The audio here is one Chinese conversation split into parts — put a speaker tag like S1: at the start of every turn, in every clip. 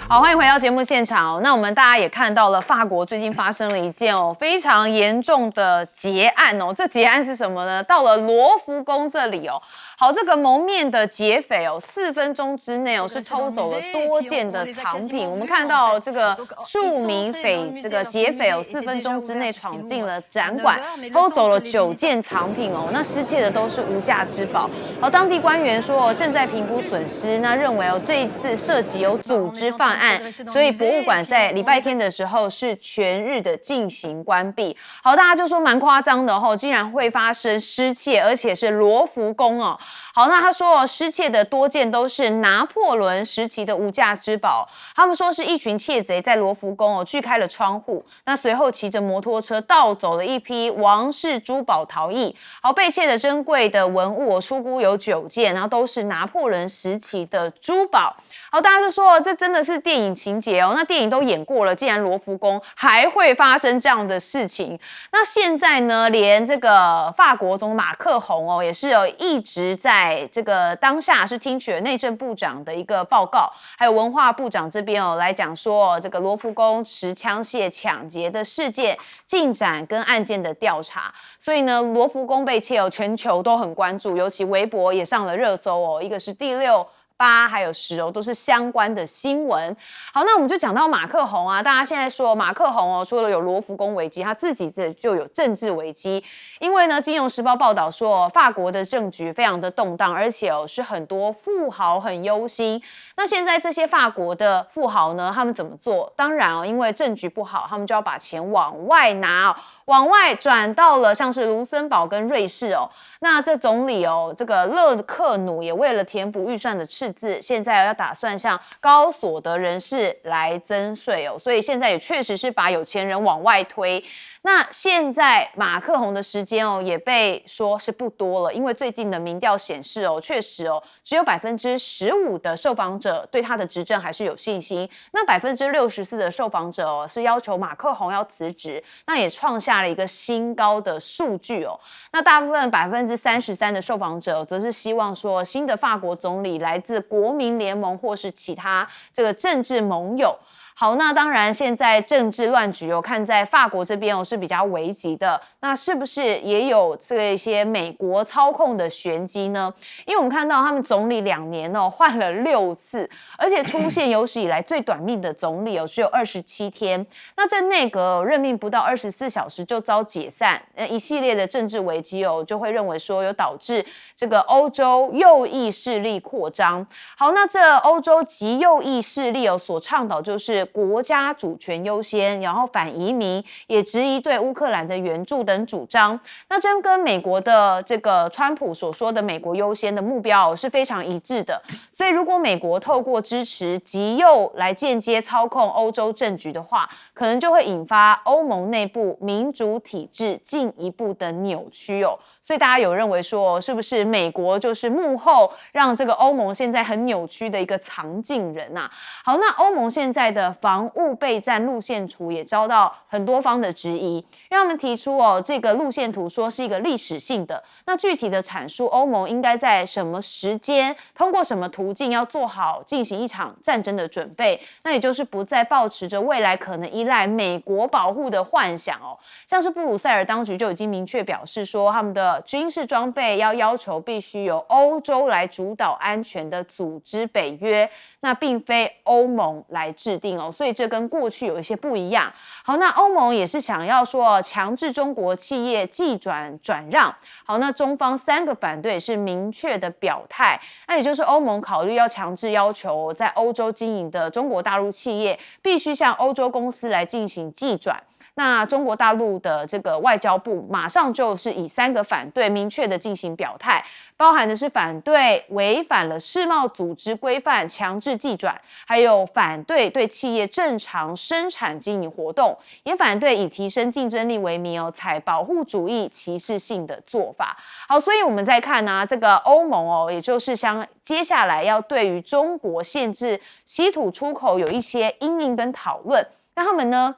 S1: 好，欢迎回到节目现场哦。那我们大家也看到了，法国最近发生了一件非常严重的劫案哦。这劫案是什么呢？到了罗浮宫这里哦。好，这个蒙面的劫匪哦，4分钟之内哦是偷走了多件的藏品。我们看到这个数名劫匪哦，4分钟之内闯进了展馆，偷走了9件藏品哦。那失窃的都是无价之宝。好，当地官员说正在评估损失，那认为这一次涉及有组织犯案，所以博物馆在礼拜天的时候是全日的进行关闭。好，大家就说蛮夸张的哦，竟然会发生失窃，而且是罗浮宫哦。好，那他说失窃的多件都是拿破仑时期的无价之宝。他们说是一群窃贼在罗浮宫锯开了窗户，那随后骑着摩托车盗走了一批王室珠宝逃逸。好，被窃的珍贵的文物初估有9件，然后都是拿破仑时期的珠宝。好，大家就说这真的是电影情节哦。那电影都演过了，竟然罗浮宫还会发生这样的事情。那现在呢，连这个法国总统马克宏也是一直在这个当下是听取了内政部长的一个报告，还有文化部长这边来讲说这个罗浮宫持枪械抢劫的事件进展跟案件的调查。所以呢，罗浮宫被窃全球都很关注，尤其微博也上了热搜一个是第6、8还有10都是相关的新闻。好，那我们就讲到马克宏啊，大家现在说马克宏除了有罗浮宫危机，他自己就有政治危机。因为呢，《金融时报》报道说，法国的政局非常的动荡，而且是很多富豪很忧心。那现在这些法国的富豪呢，他们怎么做？当然因为政局不好，他们就要把钱往外拿往外转到了像是卢森堡跟瑞士那这总理这个勒克努也为了填补预算的赤字，现在要打算向高所得人士来增税所以现在也确实是把有钱人往外推。那现在马克宏的时间也被说是不多了，因为最近的民调显示确实只有15%的受访者对他的执政还是有信心，那64%的受访者是要求马克宏要辞职，那也创下了一个新高的数据那大部分33%的受访者则是希望说新的法国总理来自国民联盟或是其他这个政治盟友。好，那当然现在政治乱局看在法国这边是比较危急的，那是不是也有这些美国操控的玄机呢？因为我们看到他们总理2年换了6次，而且出现有史以来最短命的总理只有27天。那这内阁任命不到24小时就遭解散，一系列的政治危机就会认为说有导致这个欧洲右翼势力扩张。好，那这欧洲极右翼势力所倡导就是国家主权优先，然后反移民，也质疑对乌克兰的援助等主张。那这跟美国的这个川普所说的美国优先的目标是非常一致的。所以如果美国透过支持极右来间接操控欧洲政局的话，可能就会引发欧盟内部民主体制进一步的扭曲所以大家有认为说，是不是美国就是幕后让这个欧盟现在很扭曲的一个藏镜人啊？好，那欧盟现在的防务备战路线图也遭到很多方的质疑，因为他们提出这个路线图说是一个历史性的，那具体的阐述欧盟应该在什么时间，通过什么途径要做好进行一场战争的准备，那也就是不再抱持着未来可能依赖美国保护的幻想像是布鲁塞尔当局就已经明确表示说，他们的军事装备要求必须由欧洲来主导安全的组织北约，那并非欧盟来制定所以这跟过去有一些不一样。好，那欧盟也是想要说强制中国企业技转让。好，那中方3个反对是明确的表态，那也就是欧盟考虑要强制要求在欧洲经营的中国大陆企业必须向欧洲公司来进行技转。那中国大陆的这个外交部马上就是以3个反对明确的进行表态，包含的是反对违反了世贸组织规范强制技转，还有反对对企业正常生产经营活动，也反对以提升竞争力为名采保护主义歧视性的做法。好，所以我们再看这个欧盟也就是接下来要对于中国限制稀土出口有一些因应跟讨论。那他们呢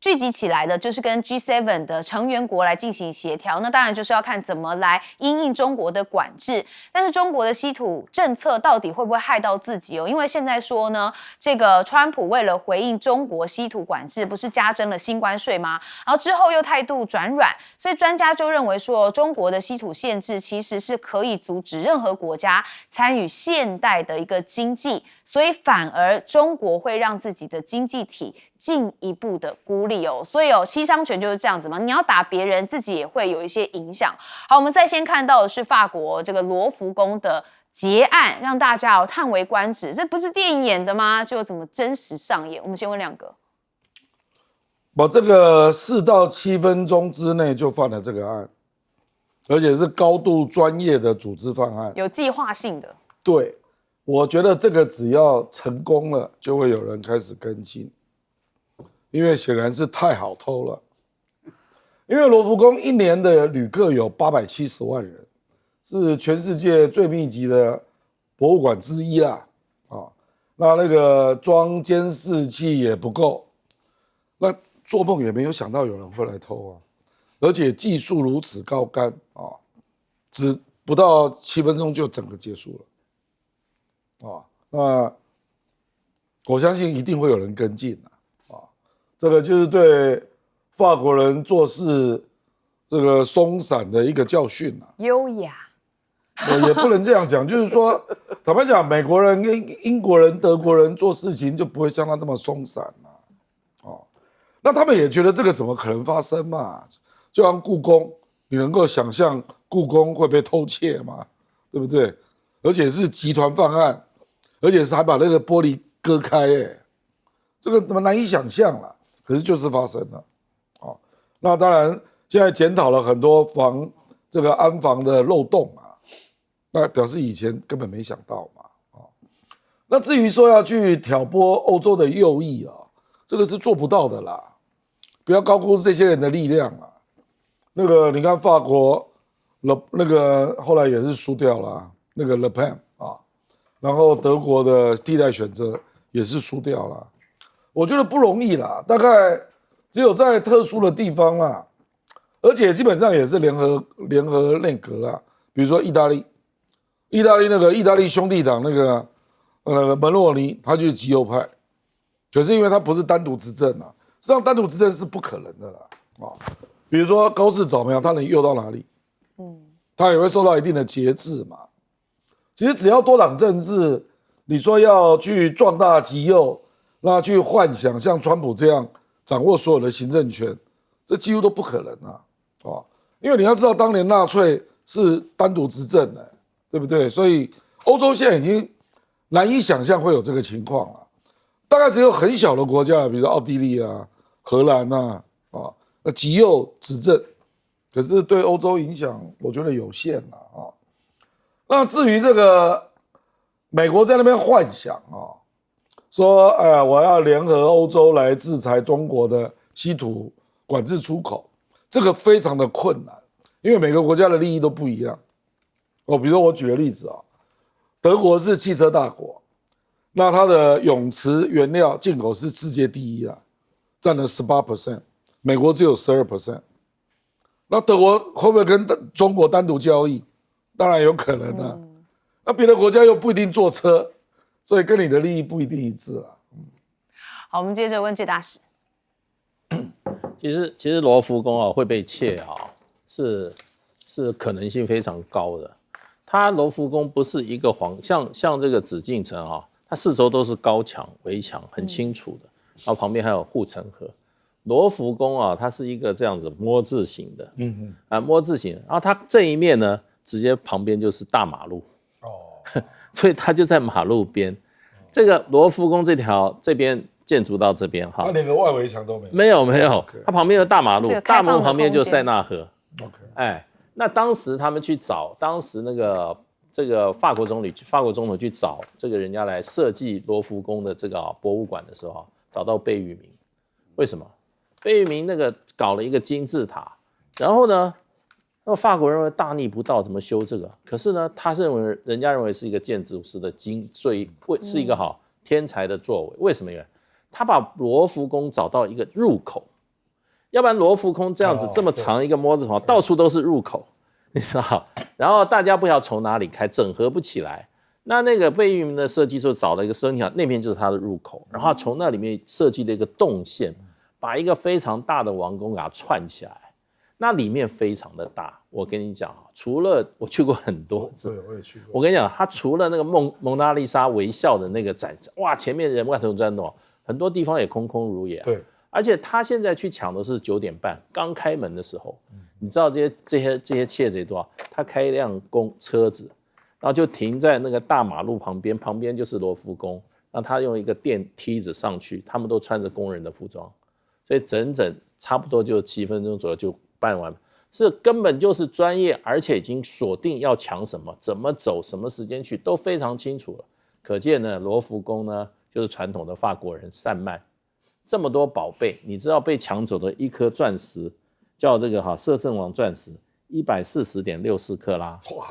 S1: 聚集起来的就是跟 G7 的成员国来进行协调。那当然就是要看怎么来因应中国的管制。但是中国的稀土政策到底会不会害到自己哦？因为现在说呢，这个川普为了回应中国稀土管制，不是加征了新关税吗？然后之后又态度转软，所以专家就认为说，中国的稀土限制其实是可以阻止任何国家参与现代的一个经济，所以反而中国会让自己的经济体进一步的孤立哦。所以七伤拳就是这样子嘛，你要打别人，自己也会有一些影响。好，我们再先看到的是法国这个罗浮宫的结案，让大家叹为观止。这不是电影演的吗？就怎么真实上演？我们先问亮哥。
S2: 我这个4到7分钟之内就犯了这个案，而且是高度专业的组织犯案，
S1: 有计划性的。
S2: 对，我觉得这个只要成功了，就会有人开始跟进，因为显然是太好偷了。因为罗浮宫1年的旅客有870万人，是全世界最密集的博物馆之一啦。那个装监视器也不够，那做梦也没有想到有人会来偷啊！而且技术如此高干啊，只不到7分钟就整个结束了啊！那我相信一定会有人跟进啊！这个就是对法国人做事这个松散的一个教训啊！
S1: 优雅，
S2: 也不能这样讲，就是说，坦白讲，美国人跟英国人、德国人做事情就不会像他那么松散嘛。那他们也觉得这个怎么可能发生嘛？就像故宫，你能够想象故宫会被偷窃吗？对不对？而且是集团犯案，而且是还把那个玻璃割开，这个怎么难以想象啦？可是就是发生了。那当然现在检讨了很多这个安防的漏洞啊，那表示以前根本没想到嘛。那至于说要去挑拨欧洲的右翼啊，这个是做不到的啦。不要高估这些人的力量啊！那个你看法国那个后来也是输掉了，那个 Le Pen 啊，然后德国的替代选择也是输掉了。我觉得不容易啦，大概只有在特殊的地方啦，而且基本上也是联合内阁啦，比如说意大利那个意大利兄弟党那个门洛尼，他就是极右派，可是因为他不是单独执政啊。实际上，单独执政是不可能的啦，比如说高市早苗，他能右到哪里？他也会受到一定的节制嘛。其实只要多党政治，你说要去壮大极右，那去幻想像川普这样掌握所有的行政权，这几乎都不可能啊！因为你要知道，当年纳粹是单独执政的，对不对？所以欧洲现在已经难以想象会有这个情况了。大概只有很小的国家，比如说奥地利啊、荷兰啊，那极右执政，可是对欧洲影响，我觉得有限啊。那至于这个美国在那边幻想说我要联合欧洲来制裁中国的稀土管制出口，这个非常的困难，因为每个国家的利益都不一样。比如说我举个例子德国是汽车大国。那它的永磁原料进口是世界第一啊，占了18%，美国只有12%。那德国会不会跟中国单独交易？当然有可能啊。那别的国家又不一定坐车，所以跟你的利益不一定一致啊。
S1: 好，我们接着问谢大使。
S3: 其实罗浮宫会被窃是可能性非常高的。它罗浮宫不是一个像这个紫禁城它四周都是高墙围墙，很清楚的，然后旁边还有护城河。罗浮宫它是一个这样子摸字形的，摸字形，然后它这一面呢，直接旁边就是大马路，所以它就在马路边。这个罗浮宫这边建筑到这边
S2: 它连个外围墙都没
S3: 有，它旁边的大马路，大马路旁边就塞纳河。那当时他们去找，当时这个法国总统去找这个人家来设计罗浮宫的这个博物馆的时候找到贝聿铭。为什么？贝聿铭那个搞了一个金字塔，然后呢，法国人认为大逆不道，怎么修这个？可是呢，人家认为是一个建筑师的是一个天才的作为。为什么？因为他把罗浮宫找到一个入口，要不然罗浮宫这样子这么长一个摸子到处都是入口，你知道？然后大家不晓得从哪里开，整合不起来。那个贝聿铭的设计说找了一个设计好，那边就是它的入口，然后从那里面设计了一个动线，把一个非常大的王宫给它串起来。那里面非常的大，我跟你讲，除了我去过很多次，
S2: 对，我也去过。
S3: 我跟你讲，它除了那个蒙娜丽莎微笑的那个展，哇，前面人万头站动，很多地方也空空如也。
S2: 对，
S3: 而且他现在去抢的是9点半刚开门的时候，你知道这些窃贼多少？他开一辆车子。然后就停在那个大马路旁边，旁边就是罗浮宫。然后他用一个电梯子上去，他们都穿着工人的服装，所以整差不多就7分钟左右就办完，是根本就是专业，而且已经锁定要抢什么、怎么走、什么时间去，都非常清楚了。可见呢，罗浮宫呢就是传统的法国人散漫，这么多宝贝，你知道被抢走的一颗钻石叫这个摄政王钻石，140.64克拉。哇！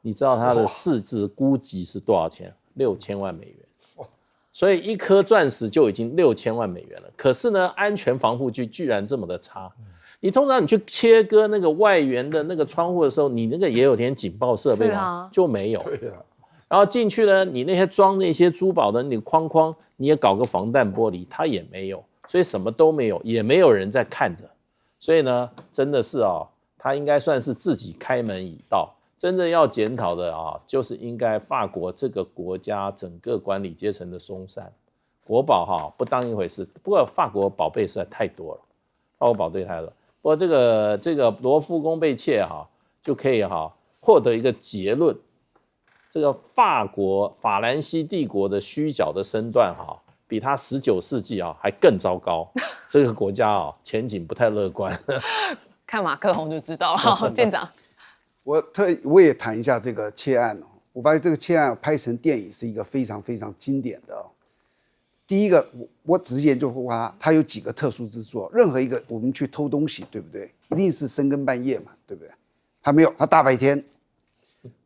S3: 你知道它的市值估计是多少钱？6000万美元。所以一颗钻石就已经6000万美元了。可是呢，安全防护具居然这么的差。你通常你去切割那个外缘的那个窗户的时候，你那个也有点警报设备吗？就没有。
S2: 对啊。
S3: 然后进去呢，你那些装那些珠宝的你框，你也搞个防弹玻璃，它也没有。所以什么都没有，也没有人在看着。所以呢，真的是他应该算是自己开门已到。真正要检讨的就是应该法国这个国家整个管理阶层的松散，国宝不当一回事。不过法国宝贝实在太多了，法国宝贝太多了。不过这个罗浮宫被窃就可以获得一个结论，这个法兰西帝国的虚假的身段比他19世纪还更糟糕。这个国家前景不太乐观。
S1: 看马克宏就知道了。舰长。
S4: 我也谈一下这个窃案我发现这个窃案拍成电影是一个非常非常经典的第一个，我只是研究过它有几个特殊之处任何一个我们去偷东西，对不对？一定是深更半夜嘛，对不对？它没有，它大白天。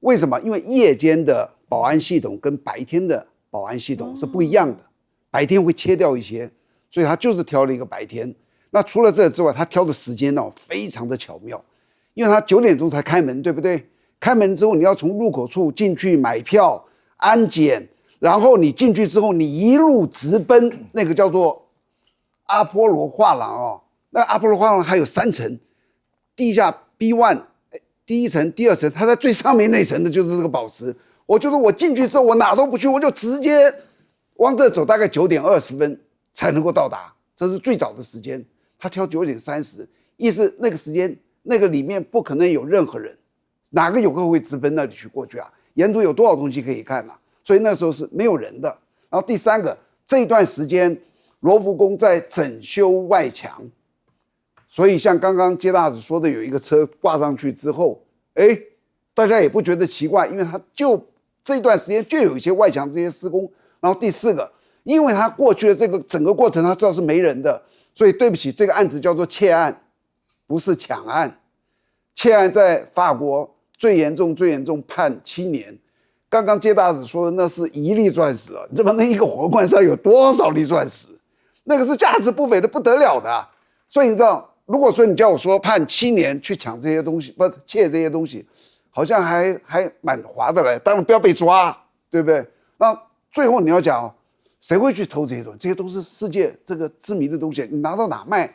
S4: 为什么？因为夜间的保安系统跟白天的保安系统是不一样的，白天会切掉一些，所以他就是挑了一个白天。那除了这之外，他挑的时间非常的巧妙。因为他9点钟才开门，对不对？开门之后，你要从入口处进去买票、安检，然后你进去之后，你一路直奔那个叫做阿波罗画廊那阿波罗画廊还有3层，地下 B1， 第1层、第2层，它在最上面那层的就是这个宝石。我就说我进去之后，我哪都不去，我就直接往这走，大概9点20分才能够到达，这是最早的时间。他挑9点30，意思那个时间。那个里面不可能有任何人，哪个游客会直奔那里去过去沿途有多少东西可以看所以那时候是没有人的。然后第3个，这一段时间罗浮宫在整修外墙，所以像刚刚接大使说的，有一个车挂上去之后，大家也不觉得奇怪，因为它就这段时间就有一些外墙这些施工。然后第4个，因为他过去的这个整个过程他知道是没人的，所以对不起，这个案子叫做窃案。不是抢案，窃案在法国最严重判7年。刚刚接大使说的那是1粒钻石你知道那一个皇冠上有多少粒钻石？那个是价值不菲的不得了的所以你知道，如果说你叫我说判7年去抢这些东西，不窃这些东西，好像还蛮划得来。当然不要被抓，对不对？那最后你要讲谁会去偷这些东西？这些都是世界这个知名的东西，你拿到哪卖，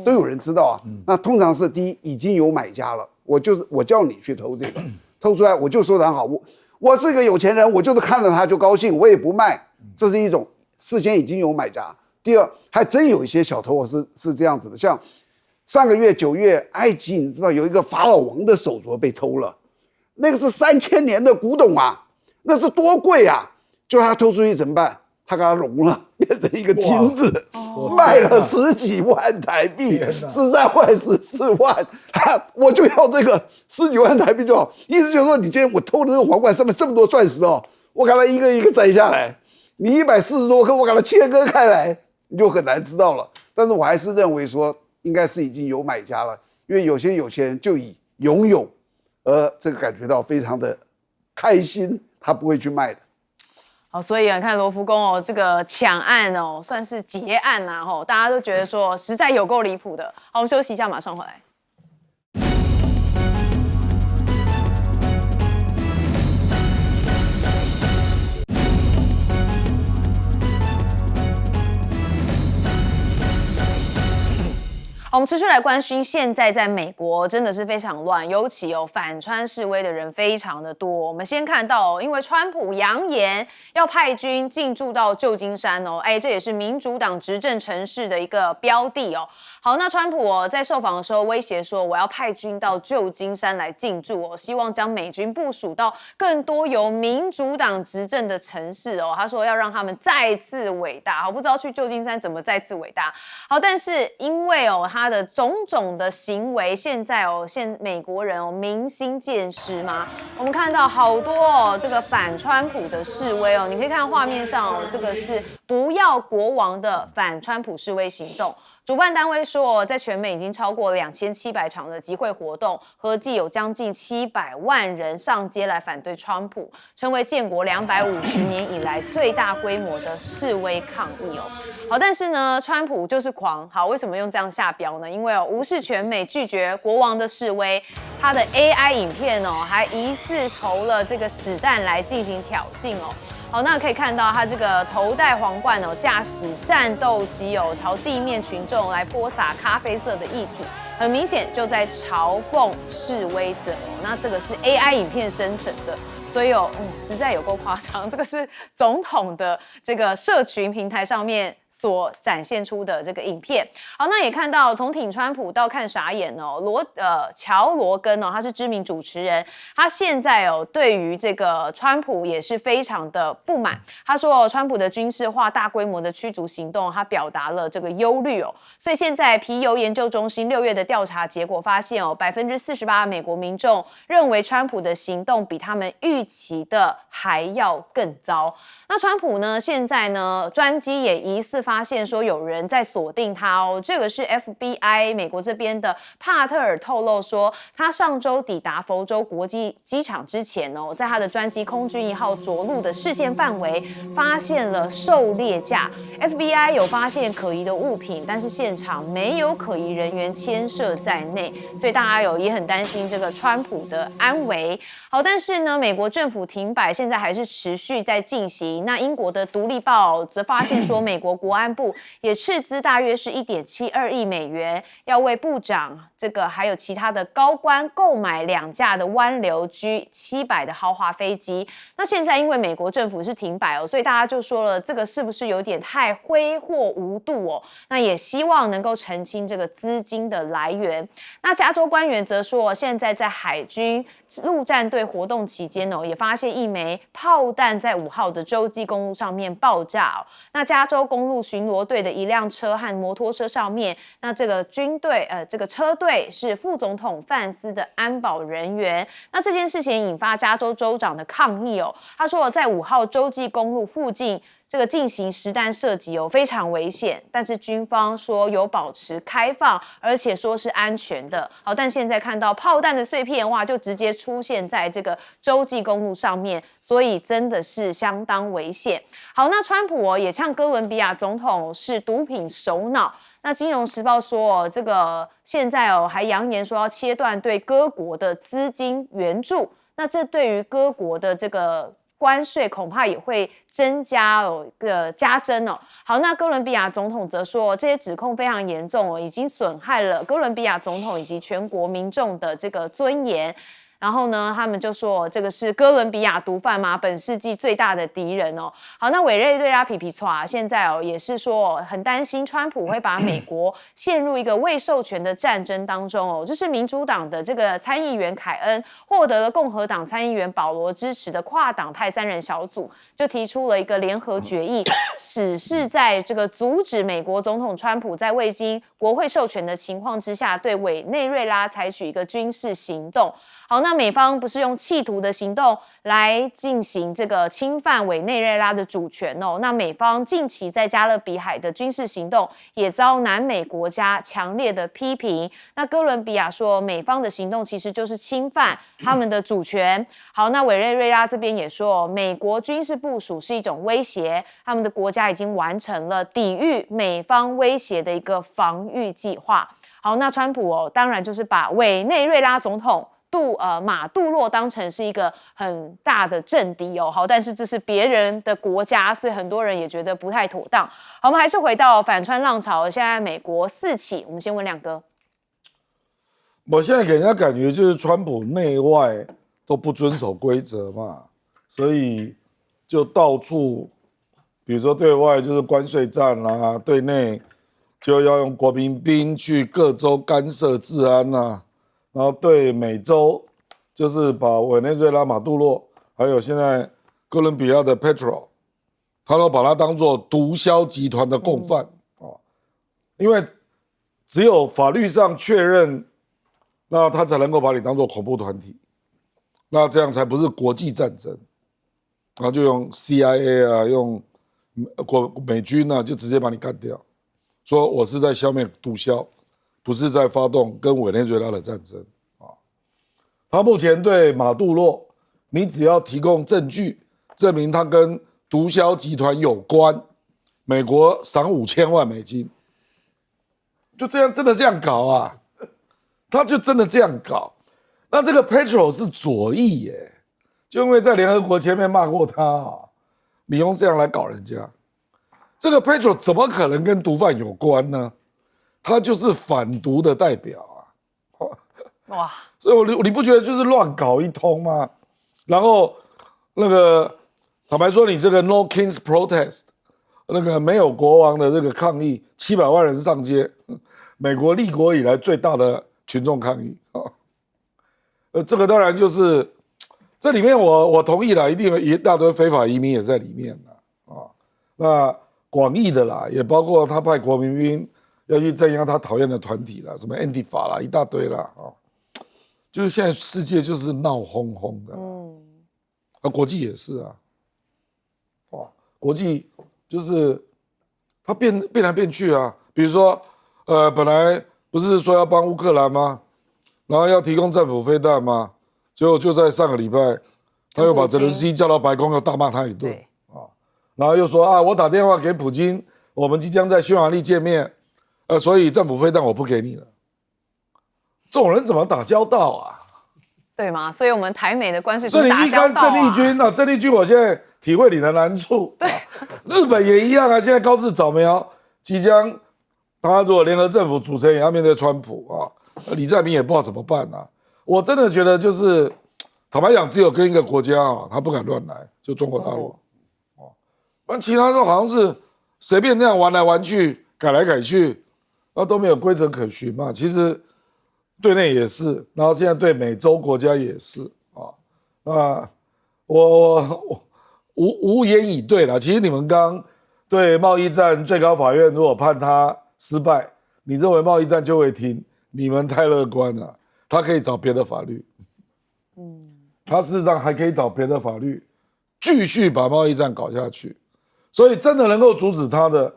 S4: 都有人知道那通常是第一已经有买家了，我叫你去偷这个，偷出来我就收藏好，我是个有钱人，我就是看了他就高兴，我也不卖，这是一种事先已经有买家。第二，还真有一些小偷是这样子的，像上个月9月，埃及你知道有一个法老王的手镯被偷了，那个是3000年的古董那是多贵就他偷出去怎么办？他给它融了，变成一个金子，卖了10几万台币，13万14万，我就要这个10几万台币就好。意思就是说，你今天我偷的这个皇冠上面这么多钻石我给它一个一个摘下来，你140多颗，我给它切割开来，你就很难知道了。但是我还是认为说，应该是已经有买家了，因为有些人就以拥有这个感觉到非常的开心，他不会去卖的。
S1: 哦，所以你看罗浮宫哦，这个抢案哦，算是结案啦，大家都觉得说实在有够离谱的。好，我们休息一下，马上回来。好，我们持续来关心，现在在美国真的是非常乱，尤其反川示威的人非常的多。我们先看到因为川普扬言要派军进驻到旧金山这也是民主党执政城市的一个标的好，那川普在受访的时候威胁说，我要派军到旧金山来进驻希望将美军部署到更多由民主党执政的城市他说要让他们再次伟大。好，不知道去旧金山怎么再次伟大。好，但是因为他的种种的行为，现在美国人民心渐失吗？我们看到好多这个反川普的示威你可以看画面上这个是不要国王的反川普示威行动。主办单位说，在全美已经超过2700场的集会活动，合计有将近700万人上街来反对川普，成为建国250年以来最大规模的示威抗议好，但是呢，川普就是狂。好，为什么用这样下标呢？因为无视全美拒绝国王的示威，他的 AI 影片还疑似投了这个屎弹来进行挑衅好，那可以看到他这个头戴皇冠驾驶战斗机朝地面群众来泼洒咖啡色的液体，很明显就在嘲讽示威者那这个是 AI 影片生成的，所以实在有够夸张。这个是总统的这个社群平台上面所展现出的这个影片。好，那也看到从挺川普到看傻眼乔罗根他是知名主持人，他现在对于这个川普也是非常的不满。他说川普的军事化大规模的驱逐行动，他表达了这个忧虑所以现在皮尤研究中心6月的调查结果发现48%美国民众认为川普的行动比他们预期的还要更糟。那川普呢，现在呢专机也疑似发现说有人在锁定他这个是 FBI 美国这边的帕特尔透露说，他上周抵达佛州国际机场之前在他的专机空军1号着陆的视线范围发现了狩猎架。FBI 有发现可疑的物品，但是现场没有可疑人员牵涉在内，所以大家也很担心这个川普的安危。好，但是呢，美国政府停摆现在还是持续在进行。那英国的《独立报》则发现说，美国国安部也斥资大约是1.72亿美元，要为部长这个还有其他的高官购买2架的湾流 G700的豪华飞机。那现在因为美国政府是停摆所以大家就说了，这个是不是有点太挥霍无度那也希望能够澄清这个资金的来源。那加州官员则说，现在在海军陆战队活动期间也发现一枚炮弹在5号的洲际公路上面爆炸那加州公路巡逻队的一辆车和摩托车上面，那这个这个车队是副总统范斯的安保人员。那这件事情引发加州州长的抗议他说在5号洲际公路附近这个进行实弹射击非常危险，但是军方说有保持开放，而且说是安全的。好，但现在看到炮弹的碎片就直接出现在这个洲际公路上面，所以真的是相当危险。好，那川普也呛哥伦比亚总统是毒品首脑。那《金融时报》说这个现在还扬言说要切断对各国的资金援助，那这对于各国的这个关税恐怕也会增加加征好，那哥伦比亚总统则说，这些指控非常严重已经损害了哥伦比亚总统以及全国民众的这个尊严。然后呢，他们就说这个是哥伦比亚毒贩嘛，本世纪最大的敌人好，那委内瑞拉皮皮抓现在也是说很担心川普会把美国陷入一个未授权的战争当中这是民主党的这个参议员凯恩获得了共和党参议员保罗支持的跨党派3人小组，就提出了一个联合决议，只是在这个阻止美国总统川普在未经国会授权的情况之下，对委内瑞拉采取一个军事行动。好，那美方不是用企图的行动来进行这个侵犯委内瑞拉的主权哦。那美方近期在加勒比海的军事行动也遭南美国家强烈的批评。那哥伦比亚说，美方的行动其实就是侵犯他们的主权。好，那委内瑞拉这边也说，美国军事部署是一种威胁，他们的国家已经完成了抵御美方威胁的一个防御计划。好，那川普当然就是把委内瑞拉总统马杜洛当成是一个很大的政敌哦。好，但是这是别人的国家，所以很多人也觉得不太妥当。好，我们还是回到反川浪潮，现在美国4起，我们先问亮哥。
S2: 我现在给人家感觉就是川普内外都不遵守规则嘛，所以就到处，比如说对外就是关税战啦，对内就要用国民兵去各州干涉治安啦，然后对美洲就是把委内瑞拉马杜洛，还有现在哥伦比亚的 Petro， 他都把它当作毒枭集团的共犯因为只有法律上确认，那他才能够把你当作恐怖团体，那这样才不是国际战争，然后就用 CIA 啊，用美军啊，就直接把你干掉。说我是在消灭毒枭，不是在发动跟委内瑞拉的战争他目前对马杜洛，你只要提供证据，证明他跟毒枭集团有关，美国赏$5000万，就这样，真的这样搞啊？他就真的这样搞。那这个 Petro 是左翼耶，就因为在联合国前面骂过他你用这样来搞人家。这个 Petro 怎么可能跟毒贩有关呢？他就是反毒的代表
S1: 哇！
S2: 所以你不觉得就是乱搞一通吗？然后那个坦白说，你这个 No King's Protest， 那个没有国王的这个抗议，700万人上街，美国立国以来最大的群众抗议这个当然就是这里面我同意了，一定有一大堆非法移民也在里面那广义的啦，也包括他派国民兵要去镇压他讨厌的团体啦，什么 Antifa 啦，一大堆啦就是现在世界就是闹哄哄的国际也是国际就是它变来变去比如说本来不是说要帮乌克兰吗？然后要提供政府飞弹吗？结果就在上个礼拜，他又把泽连斯基叫到白宫，又大骂他一顿然后又说我打电话给普京，我们即将在匈牙利见面，所以政府飞弹我不给你了。这种人怎么打交道
S1: 对吗？所以我们台美的关系
S2: 是打交道郑丽君我现在体会你的难处。对，日本也一样现在高市早苗即将，他如果联合政府组成也要面对川普李在明也不知道怎么办我真的觉得就是坦白讲，只有跟一个国家他不敢乱来，就中国大陆。其他都好像是随便这样玩来玩去，改来改去，都没有规则可循嘛。其实对内也是，然后现在对美洲国家也是我无言以对了。其实你们刚对贸易战最高法院如果判他失败，你认为贸易战就会停？你们太乐观了，他可以找别的法律。他事实上还可以找别的法律继续把贸易战搞下去。所以真的能够阻止他的，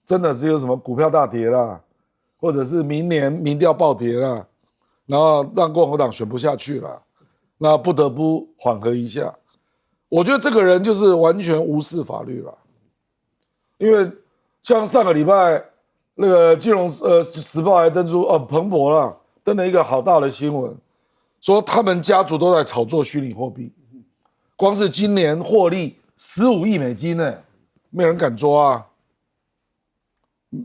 S2: 真的只有什么股票大跌啦，或者是明年民调暴跌啦，然后让共和党选不下去了，那不得不缓和一下。我觉得这个人就是完全无视法律了，因为像上个礼拜那个金融时报还登出彭博啦登了一个好大的新闻，说他们家族都在炒作虚拟货币，光是今年获利$15亿呢。没有人敢抓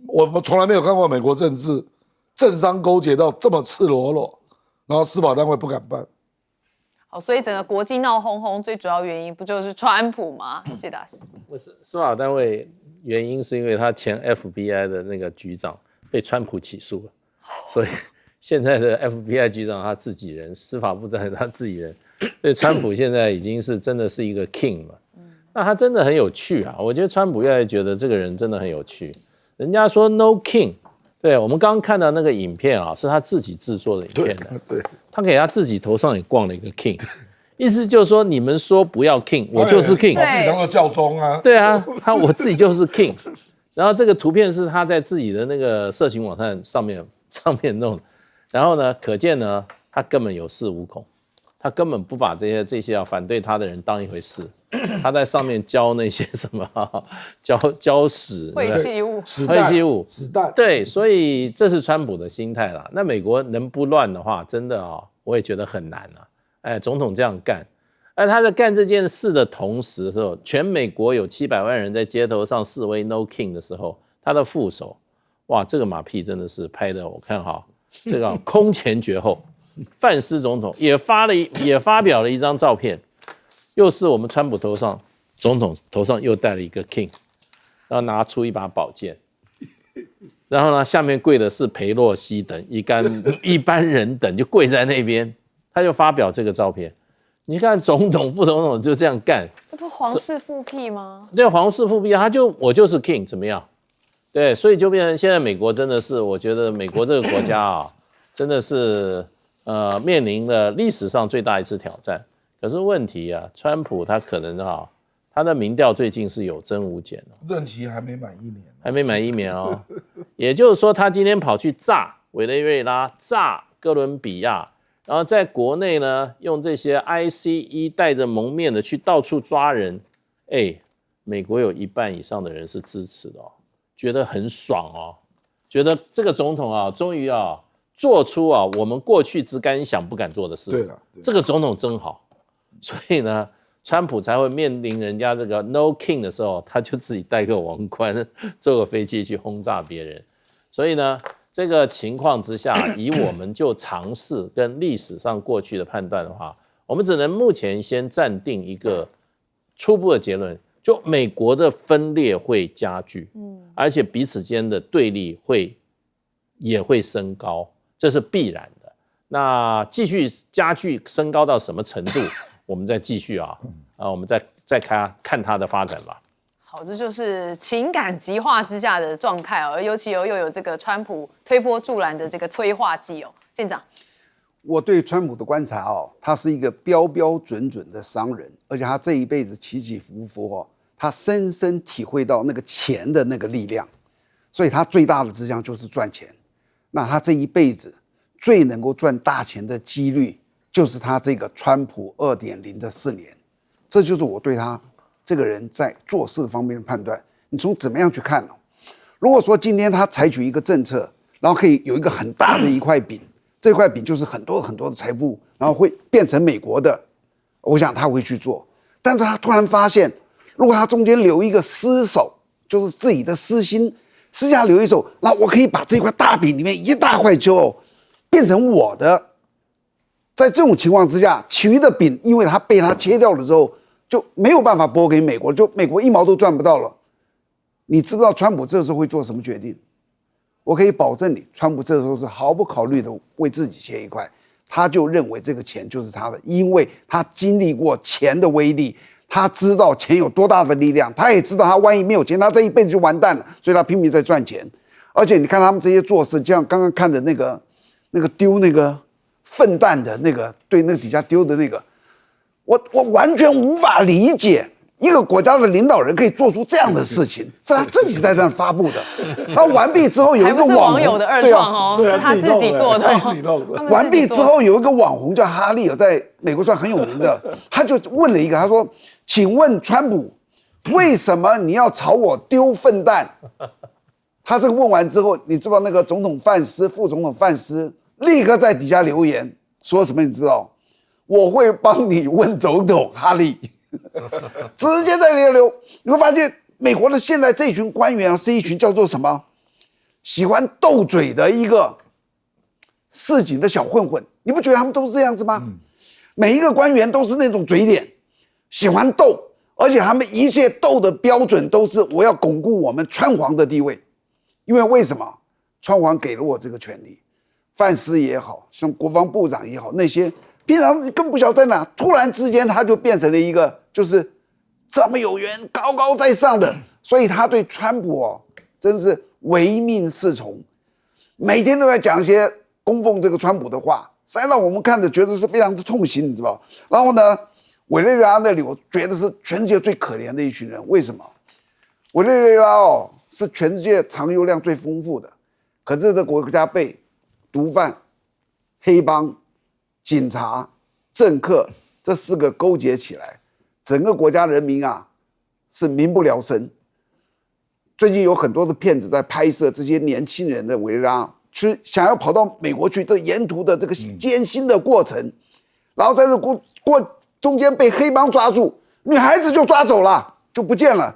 S2: 我从来没有看过美国政治政商勾结到这么赤裸裸，然后司法单位不敢办。
S1: 好，所以整个国际闹哄哄，最主要原因不就是川普吗？谢大师，
S3: 不是司法单位原因是因为他前 FBI 的那个局长被川普起诉了，所以现在的 FBI 局长他自己人，司法部长他自己人，所以川普现在已经是真的是一个 king 了。那他真的很有趣我觉得川普越来越觉得这个人真的很有趣。人家说 No King， 对我们刚刚看到那个影片是他自己制作的影片的。
S2: 对，
S3: 他给他自己头上也挂了一个 king， 意思就是说你们说不要 king， 我就是 king，
S2: 把自己当做教宗啊。
S3: 对啊，我自己就是 king。然后这个图片是他在自己的那个社群网站上面弄，然后呢，可见呢，他根本有恃无恐，他根本不把这些反对他的人当一回事。他在上面教那些什么，教屎、
S1: 废弃物、
S3: 废弃物、
S2: 子弹。
S3: 对，所以这是川普的心态啦。那美国能不乱的话，真的我也觉得很难啊。哎，总统这样干，而他在干这件事的同时的时候，全美国有700万人在街头上示威 No King 的时候，他的副手，哇，这个马屁真的是拍的，我看这个空前绝后。范斯总统也发表了一张照片。又是我们川普总统头上又戴了一个 king， 然后拿出一把宝剑，然后呢，下面跪的是裴洛西等一般人等，就跪在那边，他就发表这个照片。你看总统、副总统就这样干，
S1: 这不皇室复辟吗？
S3: 对，皇室复辟，我就是 king， 怎么样？对，所以就变成现在美国真的是，我觉得美国这个国家真的是面临了历史上最大一次挑战。可是问题川普他可能他的民调最近是有增无减
S2: 任期还没满1年，
S3: 还没满1年哦。也就是说，他今天跑去炸委内瑞拉、炸哥伦比亚，然后在国内呢用这些 ICE 戴着蒙面的去到处抓人，美国有1半以上的人是支持的觉得很爽觉得这个总统终于做出我们过去只敢想不敢做的事。
S2: 对了，
S3: 这个总统真好。所以呢，川普才会面临人家这个 No King 的时候，他就自己带个王冠，坐个飞机去轰炸别人。所以呢，这个情况之下，以我们就常识跟历史上过去的判断的话，我们只能目前先暂定一个初步的结论，就美国的分裂会加剧，而且彼此间的对立也会升高，这是必然的。那继续加剧升高到什么程度？我们再继续我们再看它的发展吧。
S1: 好，这就是情感极化之下的状态而尤其又有这个川普推波助澜的这个催化剂舰长，
S4: 我对川普的观察他是一个标标准准的商人，而且他这一辈子起起伏伏他深深体会到那个钱的那个力量，所以他最大的志向就是赚钱。那他这一辈子最能够赚大钱的几率，就是他这个川普2.0的4年，这就是我对他这个人在做事方面的判断。你从怎么样去看呢？如果说今天他采取一个政策，然后可以有一个很大的一块饼，这块饼就是很多很多的财富，然后会变成美国的，我想他会去做。但是他突然发现，如果他中间留一个私手，就是自己的私心，私下留一手，那我可以把这块大饼里面一大块就变成我的。在这种情况之下，其余的饼因为它被他切掉了之后，就没有办法拨给美国，就美国1毛都赚不到了。你知不知道川普这时候会做什么决定？我可以保证你，川普这时候是毫不考虑的为自己切一块，他就认为这个钱就是他的，因为他经历过钱的威力，他知道钱有多大的力量，他也知道他万一没有钱，他这一辈子就完蛋了，所以他拼命在赚钱。而且你看他们这些做事，就像刚刚看的那个丢那个粪蛋的那个，对，那个底下丢的那个，我完全无法理解一个国家的领导人可以做出这样的事情，是他自己在那发布的。那完毕之后有一个
S1: 还不是
S4: 网
S1: 网友的二创是他自己做的。
S4: 完毕之后有一个网红叫哈利尔，在美国算很有名的，他就问了一个，他说：“请问川普，为什么你要朝我丢粪蛋？”他这个问完之后，你知道那个总统范斯、副总统范斯立刻在底下留言说什么？你知道？我会帮你问总统哈利，直接在留。你会发现，美国的现在这群官员是一群叫做什么？喜欢斗嘴的一个市井的小混混。你不觉得他们都是这样子吗？每一个官员都是那种嘴脸，喜欢斗，而且他们一切斗的标准都是我要巩固我们川皇的地位。因为为什么？川皇给了我这个权利，范斯也好像国防部长也好，那些平常更不晓得在哪，突然之间他就变成了一个就是这么有缘、高高在上的，所以他对川普真是唯命是从，每天都在讲一些供奉这个川普的话，实在让我们看着觉得是非常的痛心，你知道？然后呢，委内瑞拉那里我觉得是全世界最可怜的一群人，为什么？委内瑞拉是全世界藏油量最丰富的，可是这个国家被毒贩、黑帮、警察、政客这4个勾结起来，整个国家人民是民不聊生。最近有很多的片子在拍摄这些年轻人的委内瑞拉，去想要跑到美国去，这沿途的这个艰辛的过程，然后在这中间被黑帮抓住，女孩子就抓走了，就不见了。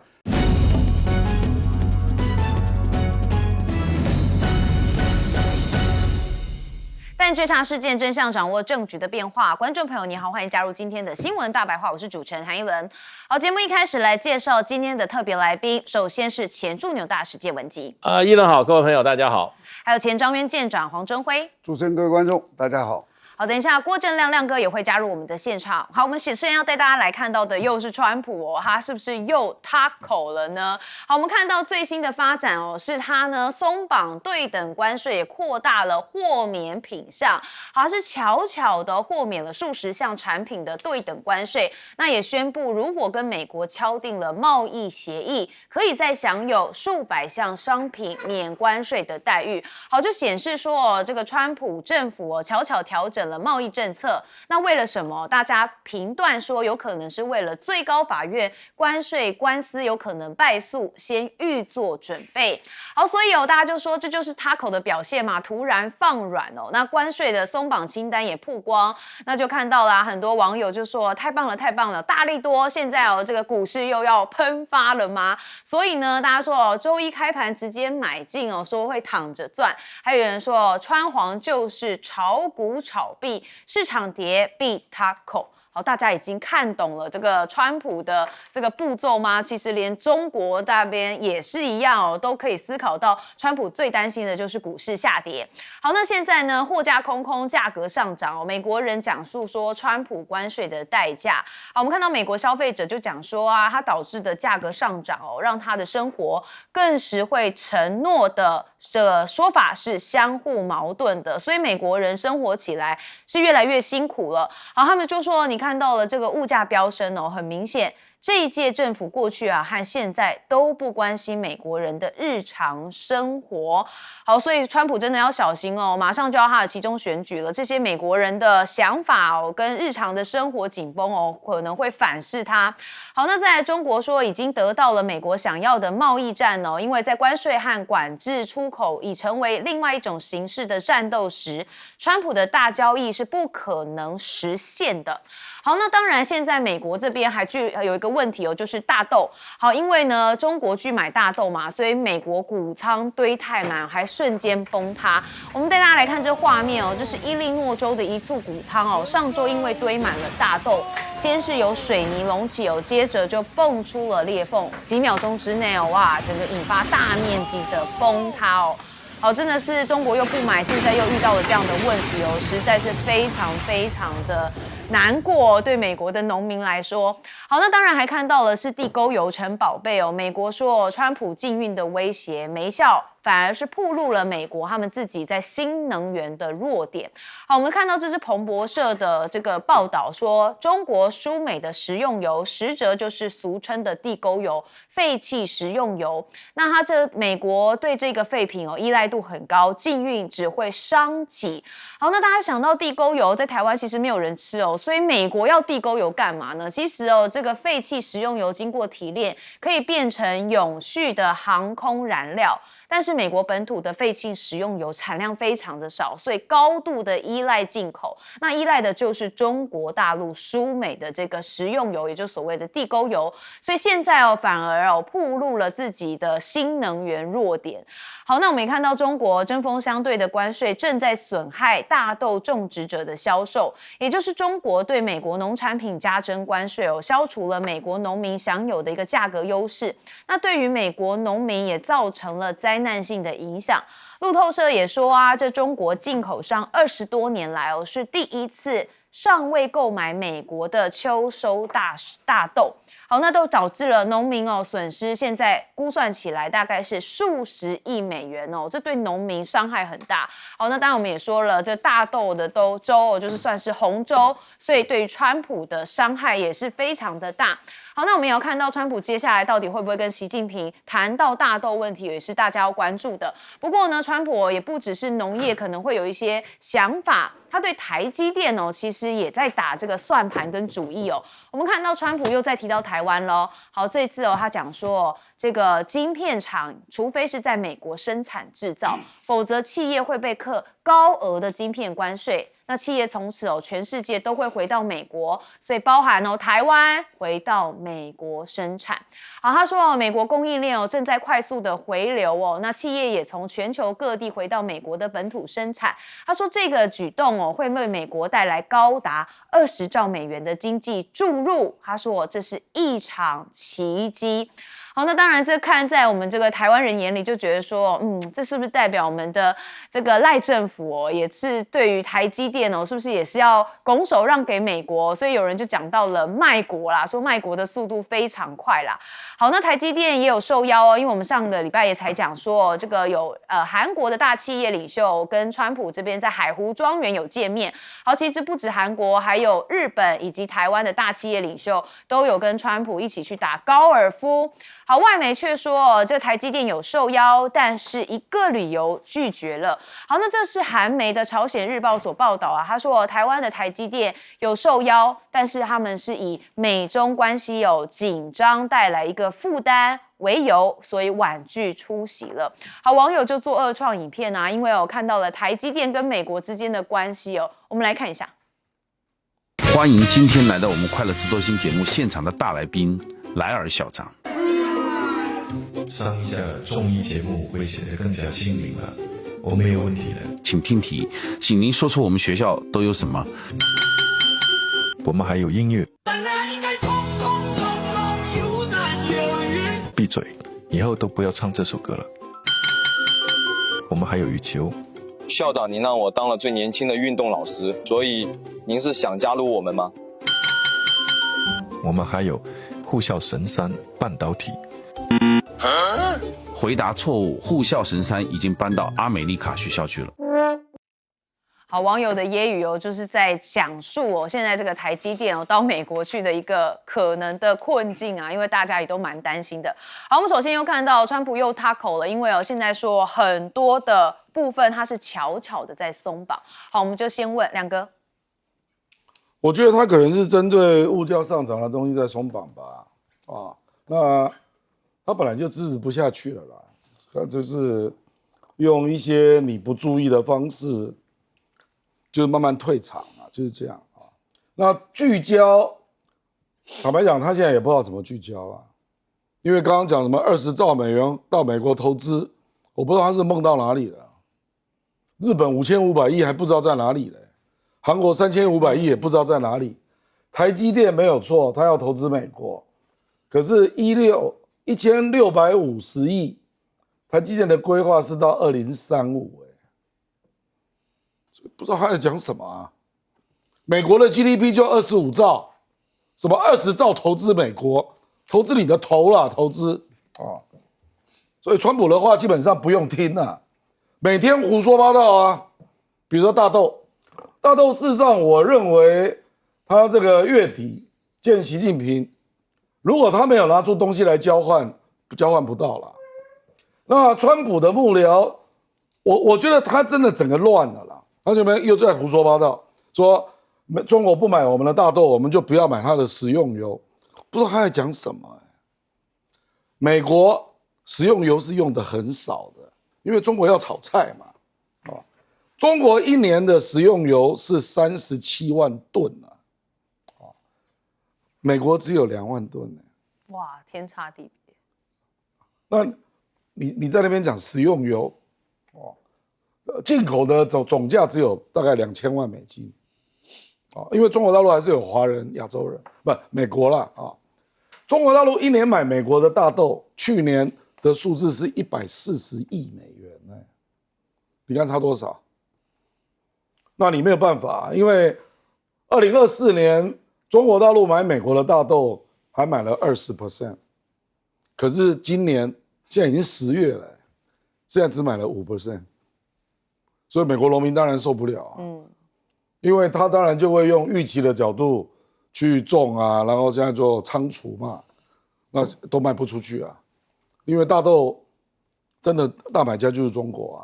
S1: 带你追查事件真相，掌握政局的变化。观众朋友，你好，欢迎加入今天的新闻大白话，我是主持人韩一伦。好，节目一开始来介绍今天的特别来宾，首先是前驻纽大使谢文吉。
S3: 一伦好，各位朋友大家好。
S1: 还有前张渊舰长黄征辉。
S4: 主持人、各位观众，大家好。
S1: 好，等一下郭正亮亮哥也会加入我们的现场。好，我们首先要带大家来看到的又是川普他是不是又塌口了呢？好，我们看到最新的发展是他呢松绑对等关税，也扩大了豁免品项，好，是悄悄的豁免了数十项产品的对等关税。那也宣布，如果跟美国敲定了贸易协议，可以再享有数百项商品免关税的待遇。好，就显示说这个川普政府悄悄调整了贸易政策，那为了什么？大家评断说，有可能是为了最高法院关税官司有可能败诉，先预做准备。好，所以大家就说这就是他口的表现嘛，突然放软那关税的松绑清单也曝光，那就看到了很多网友就说太棒了，太棒了，大利多现在这个股市又要喷发了吗？所以呢，大家说周一开盘直接买进说会躺着赚，还有人说川黄就是炒股炒币，市场跌必他口。好，大家已经看懂了这个川普的这个步骤吗？其实连中国那边也是一样都可以思考到川普最担心的就是股市下跌。好，那现在呢，货架空空，价格上涨美国人讲述说川普关税的代价。好，我们看到美国消费者就讲说它导致的价格上涨让他的生活更实惠，承诺的这个说法是相互矛盾的，所以美国人生活起来是越来越辛苦了。好，他们就说你看到了这个物价飙升很明显这一届政府过去和现在都不关心美国人的日常生活。好，所以川普真的要小心马上就要他的期中选举了，这些美国人的想法跟日常的生活紧绷可能会反噬他。好，那在中国说已经得到了美国想要的贸易战因为在关税和管制出口已成为另外一种形式的战斗时，川普的大交易是不可能实现的。好，那当然现在美国这边还有一个问题就是大豆。好，因为呢中国去买大豆嘛，所以美国谷仓堆太满，还瞬间崩塌。我们带大家来看这画面这是伊利诺州的一处谷仓上周因为堆满了大豆，先是有水泥隆起接着就蹦出了裂缝，几秒钟之内哇，整个引发大面积的崩塌好，真的是中国又不买，现在又遇到了这样的问题实在是非常非常的难过，对美国的农民来说。好，那当然还看到了是地沟油成宝贝美国说川普禁运的威胁没效，反而是暴露了美国他们自己在新能源的弱点。好，我们看到这是彭博社的这个报道说，中国输美的食用油实则就是俗称的地沟油、废弃食用油。那它美国对这个废品依赖度很高，禁运只会伤己。好，那大家想到地沟油在台湾其实没有人吃所以美国要地沟油干嘛呢？其实这个废弃食用油经过提炼可以变成永续的航空燃料，但是美国本土的废弃食用油产量非常的少，所以高度的依赖进口，那依赖的就是中国大陆输美的这个食用油，也就是所谓的地沟油。所以现在反而暴露了自己的新能源弱点。好，那我们也看到中国针锋相对的关税正在损害大豆种植者的销售，也就是中国对美国农产品加征关税消除了美国农民享有的一个价格优势，那对于美国农民也造成了灾难性的影响。路透社也说这中国进口商20多年来是第一次尚未购买美国的秋收大豆。好，那都导致了农民损失，现在估算起来大概是数十亿美元这对农民伤害很大。好，那当然我们也说了，这大豆的州就是算是红州，所以对于川普的伤害也是非常的大。好，那我们也要看到川普接下来到底会不会跟习近平谈到大豆问题，也是大家要关注的。不过呢，川普也不只是农业可能会有一些想法，他对台积电其实也在打这个算盘跟主意我们看到川普又在提到台湾咯。好，这次他讲说这个晶片厂除非是在美国生产制造，否则企业会被课高额的晶片关税。那企业从此全世界都会回到美国，所以包含台湾回到美国生产。好，他说美国供应链正在快速的回流那企业也从全球各地回到美国的本土生产。他说这个举动会为美国带来高达20兆美元的经济注入。他说这是一场奇迹。好，那当然，这看在我们这个台湾人眼里，就觉得说，这是不是代表我们的这个赖政府也是对于台积电是不是也是要拱手让给美国？所以有人就讲到了卖国啦，说卖国的速度非常快啦。好，那台积电也有受邀因为我们上个礼拜也才讲说，这个有韩国的大企业领袖跟川普这边在海湖庄园有见面。好，其实不止韩国，还有日本以及台湾的大企业领袖都有跟川普一起去打高尔夫。好，外媒却说这台积电有受邀，但是一个理由拒绝了。好，那这是韩媒的朝鲜日报所报道他说台湾的台积电有受邀，但是他们是以美中关系紧张带来一个负担为由，所以婉拒出席了。好，网友就做恶创影片因为看到了台积电跟美国之间的关系我们来看一下。
S5: 欢迎今天来到我们快乐智多星节目现场的大来宾莱尔校长。
S6: 上一下综艺节目会显得更加亲民了，我没有问题的。
S5: 请听题，请您说出我们学校都有什么？
S6: 我们还有音乐。闭嘴，以后都不要唱这首歌了。我们还有羽球。
S7: 校长，您让我当了最年轻的运动老师，所以您是想加入我们吗？
S6: 我们还有护校神山半导体。
S5: 回答错误，护校神山已经搬到阿美利卡学校去了。
S1: 好，网友的揶揄就是在讲述现在这个台积电到美国去的一个可能的困境因为大家也都蛮担心的。好，我们首先又看到川普又塌口了，因为现在说很多的部分他是悄悄的在松绑。好，我们就先问亮哥。
S2: 我觉得他可能是针对物价上涨的东西在松绑吧。那他本来就支持不下去了啦，他就是用一些你不注意的方式，就是慢慢退场就是这样那聚焦，坦白讲，他现在也不知道怎么聚焦因为刚刚讲什么20兆美元到美国投资，我不知道他是梦到哪里了。日本5500亿还不知道在哪里嘞，韩国3500亿也不知道在哪里。台积电没有错，他要投资美国，可是1650亿，台积电的规划是到2035不知道他在讲什么美国的 GDP 就25兆，什么20兆投资美国，投资你的头啦，投资所以川普的话基本上不用听每天胡说八道比如说大豆，事实上我认为他这个月底见习近平，如果他没有拿出东西来交换不到了。那川普的幕僚，我觉得他真的整个乱了啦，他这边又在胡说八道，说中国不买我们的大豆，我们就不要买它的食用油，不知道他在讲什么美国食用油是用的很少的，因为中国要炒菜嘛中国一年的食用油是37万吨美国只有2万吨
S1: 哇，天差地别。
S2: 那你在那边讲食用油进口的总价只有大概2000万美金因为中国大陆还是有华人、亚洲人，不，美国啦中国大陆一年买美国的大豆，去年的数字是140亿美元你看差多少？那你没有办法因为2024年中国大陆买美国的大豆还买了20%，可是今年现在已经10月了，现在只买了5%，所以美国农民当然受不了啊，因为他当然就会用预期的角度去种啊，然后现在做仓储嘛，那都卖不出去啊，因为大豆真的大买家就是中国啊，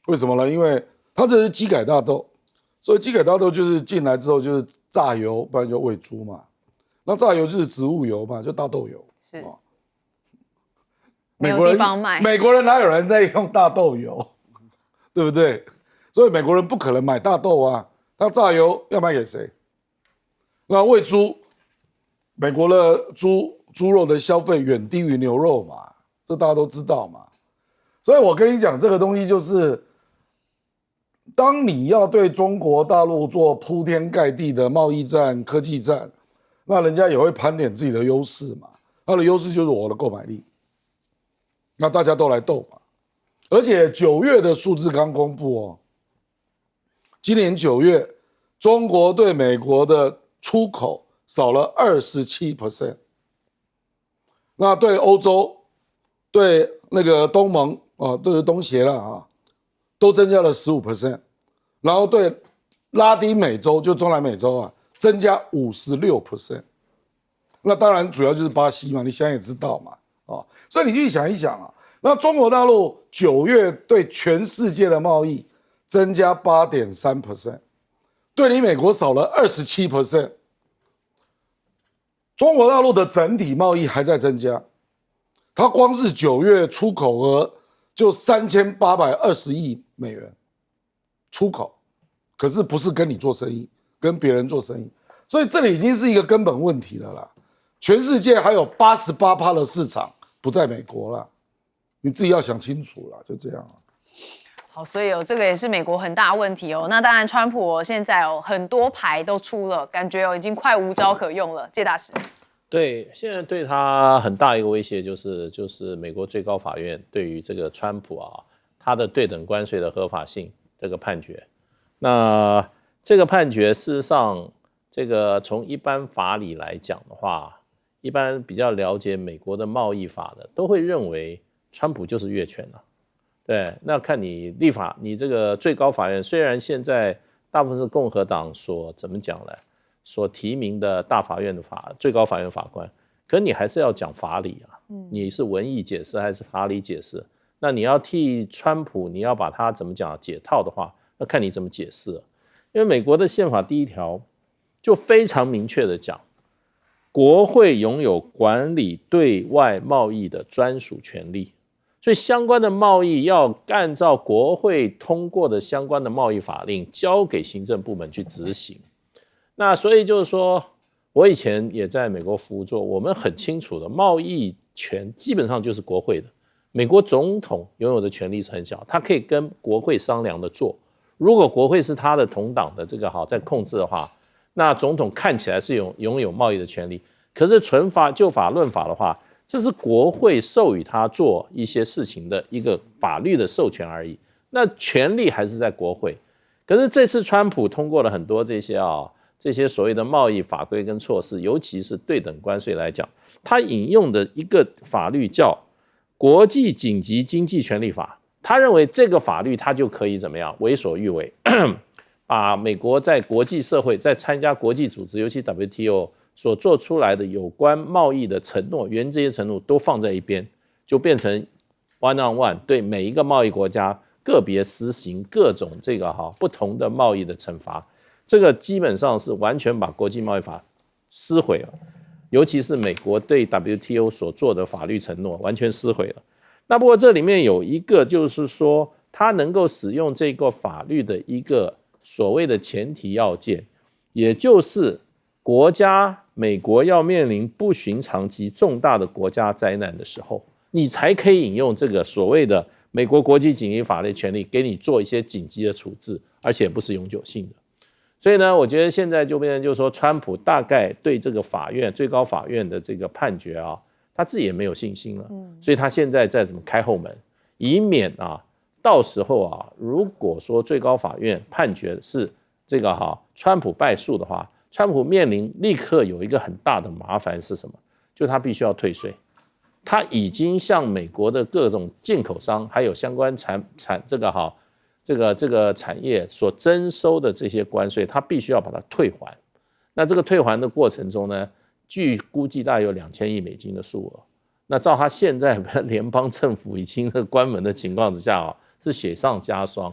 S2: 为什么呢？因为它这是基改大豆，所以基改大豆就是进来之后就是榨油，不然就喂猪嘛。那榨油就是植物油嘛，就大豆油。
S1: 是。
S2: 哦、
S1: 没有地方卖。
S2: 美国人哪有人在用大豆油，对不对？所以美国人不可能买大豆啊，他榨油要卖给谁？那喂猪，美国的猪肉的消费远低于牛肉嘛，这大家都知道嘛。所以我跟你讲，这个东西就是。当你要对中国大陆做铺天盖地的贸易战、科技战，那人家也会盘点自己的优势嘛。他的优势就是我的购买力，那大家都来斗嘛。而且9月的数字刚公布哦，今年9月，中国对美国的出口少了27%，那对欧洲、对那个东盟啊，都是东协了啊。都增加了15%，然后对拉丁美洲就中南美洲啊增加56%，那当然主要就是巴西嘛，你想也知道嘛，哦，所以你去想一想啊，那中国大陆9月对全世界的贸易增加8.3%，对你美国少了27%，中国大陆的整体贸易还在增加，它光是9月出口额就3820亿美元出口，可是不是跟你做生意，跟别人做生意，所以这里已经是一个根本问题了啦。全世界还有88%的市场不在美国了，你自己要想清楚了，就这样啊。
S1: 好，所以这个也是美国很大的问题哦。那当然，川普现在很多牌都出了，感觉已经快无招可用了。谢大使。
S3: 对，现在对他很大一个威胁就是美国最高法院对于这个川普啊，他的对等关税的合法性这个判决。那这个判决事实上，这个从一般法理来讲的话，一般比较了解美国的贸易法的都会认为川普就是越权了。对，那看你立法，你这个最高法院虽然现在大部分是共和党所怎么讲呢？所提名的大法院的最高法院法官，可你还是要讲法理啊，你是文意解释还是法理解释？那你要替川普，你要把他怎么讲解套的话，那看你怎么解释了。因为美国的宪法第1条就非常明确的讲，国会拥有管理对外贸易的专属权利，所以相关的贸易要按照国会通过的相关的贸易法令交给行政部门去执行。那所以就是说，我以前也在美国服务过，我们很清楚的，贸易权基本上就是国会的。美国总统拥有的权利是很小，他可以跟国会商量的做。如果国会是他的同党的这个在控制的话，那总统看起来是拥有贸易的权利。可是就法论法的话，这是国会授予他做一些事情的一个法律的授权而已。那权利还是在国会。可是这次川普通过了很多这些所谓的贸易法规跟措施，尤其是对等关税来讲，他引用的一个法律叫《国际紧急经济权利法》，他认为这个法律他就可以怎么样为所欲为，把美国在国际社会在参加国际组织，尤其 WTO 所做出来的有关贸易的承诺，原这些承诺都放在一边，就变成 one on one 对每一个贸易国家个别施行各种不同的贸易的惩罚。这个基本上是完全把国际贸易法撕毁了，尤其是美国对 WTO 所做的法律承诺完全撕毁了。那不过这里面有一个就是说，它能够使用这个法律的一个所谓的前提要件，也就是美国要面临不寻常及重大的国家灾难的时候，你才可以引用这个所谓的美国国际紧急法律权利，给你做一些紧急的处置，而且不是永久性的。所以呢，我觉得现在就变成就是说，川普大概对这个最高法院的这个判决啊，他自己也没有信心了。所以他现在在怎么开后门，以免到时候如果说最高法院判决是这个川普败诉的话，川普面临立刻有一个很大的麻烦是什么？就他必须要退税。他已经向美国的各种进口商还有相关这个产业所征收的这些关税，他必须要把它退还。那这个退还的过程中呢，据估计大概有2000亿美金的数额。那照他现在联邦政府已经关门的情况之下是雪上加霜，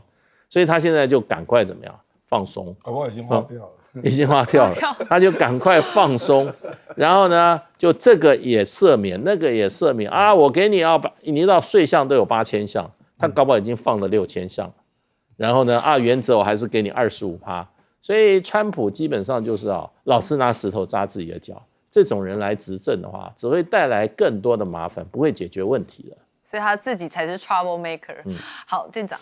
S3: 所以他现在就赶快怎么样放松？
S2: 搞不好已经花掉了。
S3: 已经花掉了，他就赶快放松，然后呢，就这个也赦免，那个也赦免啊，我给你你到税项都有8000项，他搞不好已经放了6000项，然后呢原则我还是给你25%，所以川普基本上就是老是拿石头扎自己的脚，这种人来执政的话，只会带来更多的麻烦，不会解决问题的。
S1: 所以他自己才是 trouble maker。好，店长。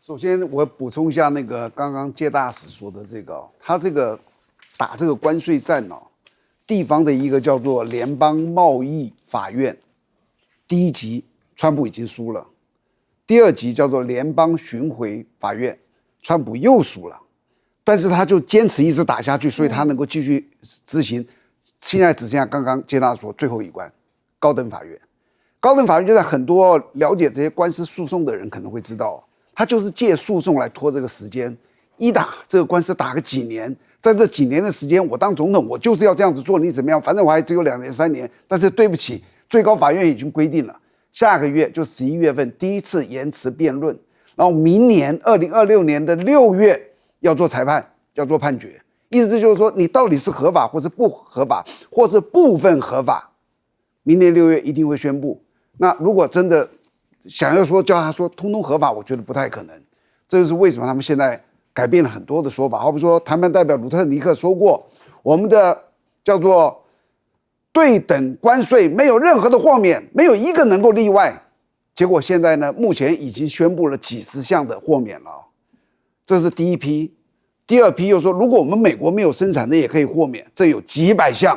S4: 首先，我补充一下那个刚刚介大使说的这个，他这个打这个关税战地方的一个叫做联邦贸易法院，第1级川普已经输了，第2级叫做联邦巡回法院，川普又输了，但是他就坚持一直打下去，所以他能够继续执行。现在只剩下刚刚介大使说最后一关，高等法院。高等法院就在很多了解这些官司诉讼的人可能会知道。他就是借诉讼来拖这个时间，一打这个官司打个几年，在这几年的时间，我当总统，我就是要这样子做，你怎么样？反正我还只有2年3年。但是对不起，最高法院已经规定了，下个月就11月份第一次延迟辩论，然后明年2026年的6月要做裁判，要做判决。意思就是说，你到底是合法或是不合法，或是部分合法，明年6月一定会宣布。那如果真的想要说叫他说通通合法，我觉得不太可能。这就是为什么他们现在改变了很多的说法。好比说，谈判代表鲁特尼克说过，我们的叫做对等关税没有任何的豁免，没有一个能够例外。结果现在呢，目前已经宣布了几十项的豁免了，这是第一批。第2批又说，如果我们美国没有生产的也可以豁免，这有几百项。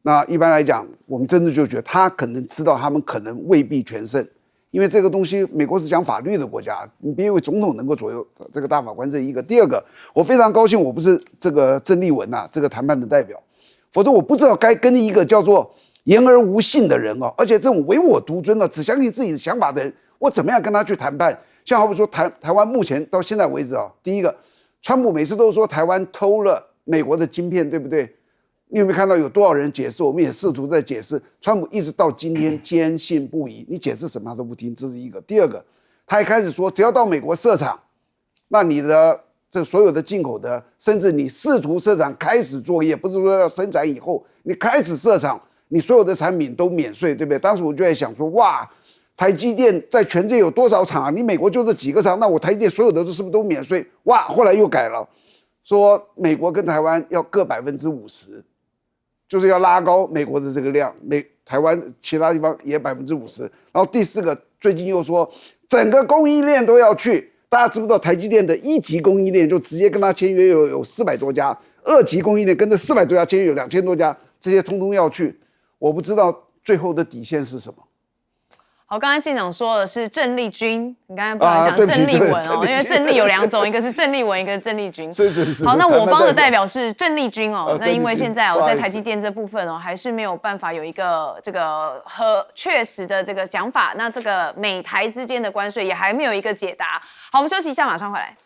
S4: 那一般来讲，我们真的就觉得他可能知道他们可能未必全胜。因为这个东西，美国是讲法律的国家，你别以为总统能够左右这个大法官这一个。第2个，我非常高兴，我不是这个郑丽文这个谈判的代表，否则我不知道该跟一个叫做言而无信的人而且这种唯我独尊只相信自己的想法的人，我怎么样跟他去谈判？像好比说台湾目前到现在为止第一个，川普每次都说台湾偷了美国的晶片，对不对？你有没有看到有多少人解释？我们也试图在解释。川普一直到今天坚信不疑，你解释什么他都不听，这是一个。第2个，他还开始说，只要到美国设厂，那你的这所有的进口的，甚至你试图设厂开始作业，不是说要生产以后，你开始设厂，你所有的产品都免税，对不对？当时我就在想说，哇，台积电在全世界有多少厂啊？你美国就这几个厂，那我台积电所有的都是不是都免税？哇，后来又改了，说美国跟台湾要各50%。就是要拉高美国的这个量，台湾其他地方也50%。然后第4个，最近又说整个供应链都要去，大家知不知道台积电的1级供应链就直接跟他签约有400多家，2级供应链跟这400多家签约有2000多家，这些通通要去，我不知道最后的底线是什么。
S1: 好，刚才舰长说的是郑丽君，你刚才不能讲郑丽文因为郑丽有2种，一个是郑丽文，一个是郑丽君。
S4: 是。
S1: 好，那我方的代表是郑丽君那因为现在在台积电这部分还是没有办法有一个这个确实的这个讲法，那这个美台之间的关税也还没有一个解答。好，我们休息一下，马上回来。